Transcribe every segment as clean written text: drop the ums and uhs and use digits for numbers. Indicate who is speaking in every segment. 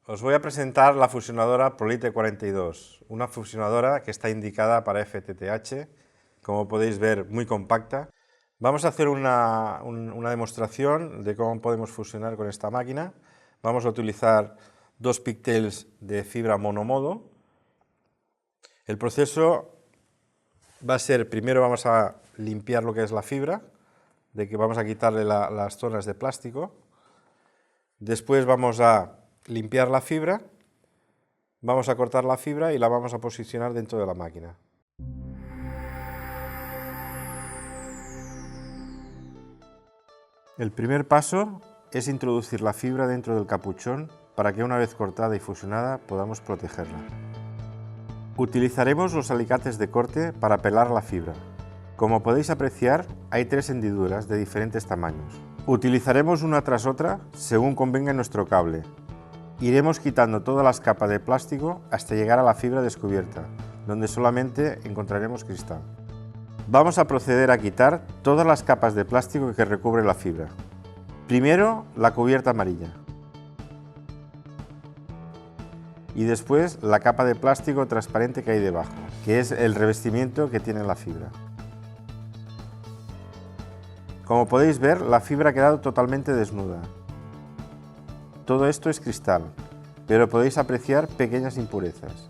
Speaker 1: Os voy a presentar la fusionadora Prolite 42, una fusionadora que está indicada para FTTH, como podéis ver muy compacta. Vamos a hacer una demostración de cómo podemos fusionar con esta máquina. Vamos a utilizar dos pigtails de fibra monomodo. El proceso va a ser, primero vamos a limpiar lo que es la fibra, de que vamos a quitarle las zonas de plástico. Después vamos a limpiar la fibra, vamos a cortar la fibra y la vamos a posicionar dentro de la máquina. El primer paso es introducir la fibra dentro del capuchón para que una vez cortada y fusionada podamos protegerla. Utilizaremos los alicates de corte para pelar la fibra. Como podéis apreciar, hay 3 hendiduras de diferentes tamaños. Utilizaremos una tras otra según convenga en nuestro cable. Iremos quitando todas las capas de plástico hasta llegar a la fibra descubierta, donde solamente encontraremos cristal. Vamos a proceder a quitar todas las capas de plástico que recubre la fibra. Primero la cubierta amarilla. Y después la capa de plástico transparente que hay debajo, que es el revestimiento que tiene la fibra. Como podéis ver, la fibra ha quedado totalmente desnuda. Todo esto es cristal, pero podéis apreciar pequeñas impurezas.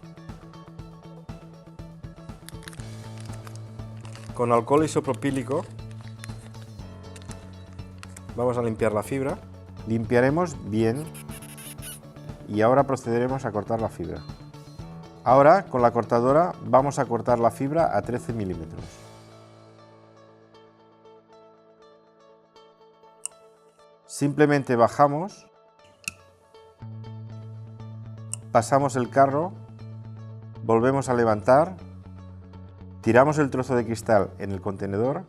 Speaker 1: Con alcohol isopropílico vamos a limpiar la fibra. Limpiaremos bien y ahora procederemos a cortar la fibra. Ahora, con la cortadora, vamos a cortar la fibra a 13 milímetros. Simplemente bajamos, pasamos el carro, volvemos a levantar, tiramos el trozo de cristal en el contenedor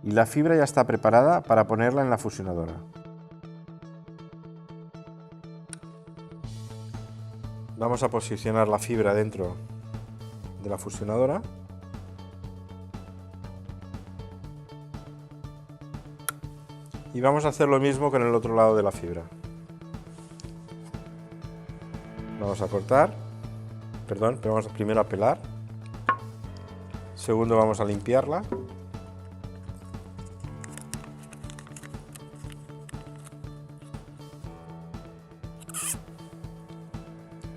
Speaker 1: y la fibra ya está preparada para ponerla en la fusionadora. Vamos a posicionar la fibra dentro de la fusionadora. Y vamos a hacer lo mismo con el otro lado de la fibra. Vamos a cortar, pero vamos primero a pelar. Segundo vamos a limpiarla.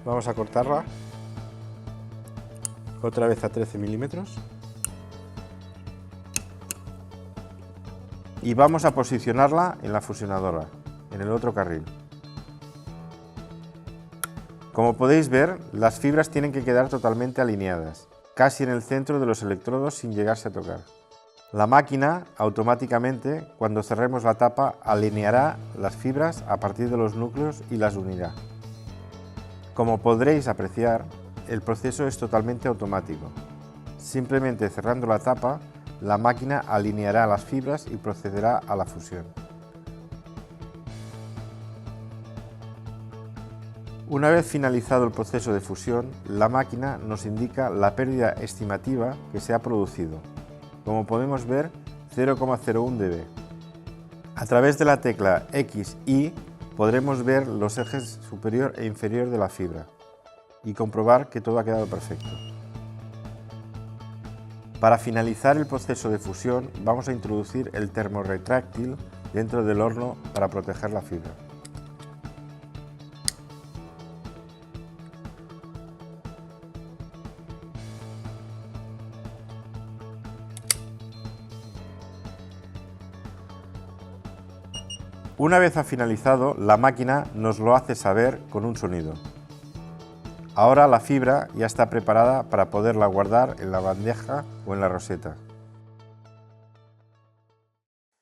Speaker 1: Vamos a cortarla otra vez a 13 milímetros. Y vamos a posicionarla en la fusionadora, en el otro carril. Como podéis ver, las fibras tienen que quedar totalmente alineadas, casi en el centro de los electrodos sin llegarse a tocar. La máquina, automáticamente, cuando cerremos la tapa, alineará las fibras a partir de los núcleos y las unirá. Como podréis apreciar, el proceso es totalmente automático. Simplemente cerrando la tapa, la máquina alineará las fibras y procederá a la fusión. Una vez finalizado el proceso de fusión, la máquina nos indica la pérdida estimativa que se ha producido. Como podemos ver, 0,01 dB. A través de la tecla X, Y podremos ver los ejes superior e inferior de la fibra y comprobar que todo ha quedado perfecto. Para finalizar el proceso de fusión, vamos a introducir el termorretráctil dentro del horno para proteger la fibra. Una vez ha finalizado, la máquina nos lo hace saber con un sonido. Ahora la fibra ya está preparada para poderla guardar en la bandeja o en la roseta.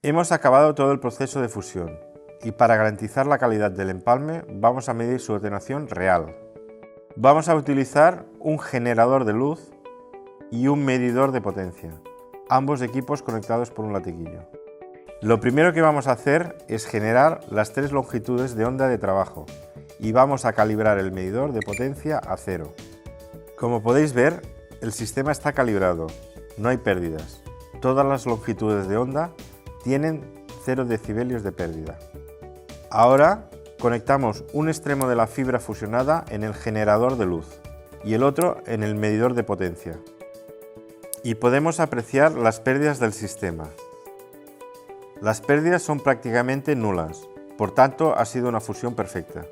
Speaker 1: Hemos acabado todo el proceso de fusión y para garantizar la calidad del empalme vamos a medir su atenuación real. Vamos a utilizar un generador de luz y un medidor de potencia, ambos equipos conectados por un latiguillo. Lo primero que vamos a hacer es generar las 3 longitudes de onda de trabajo y vamos a calibrar el medidor de potencia a 0. Como podéis ver, el sistema está calibrado, no hay pérdidas. Todas las longitudes de onda tienen 0 decibelios de pérdida. Ahora conectamos un extremo de la fibra fusionada en el generador de luz y el otro en el medidor de potencia. Y podemos apreciar las pérdidas del sistema. Las pérdidas son prácticamente nulas, por tanto ha sido una fusión perfecta.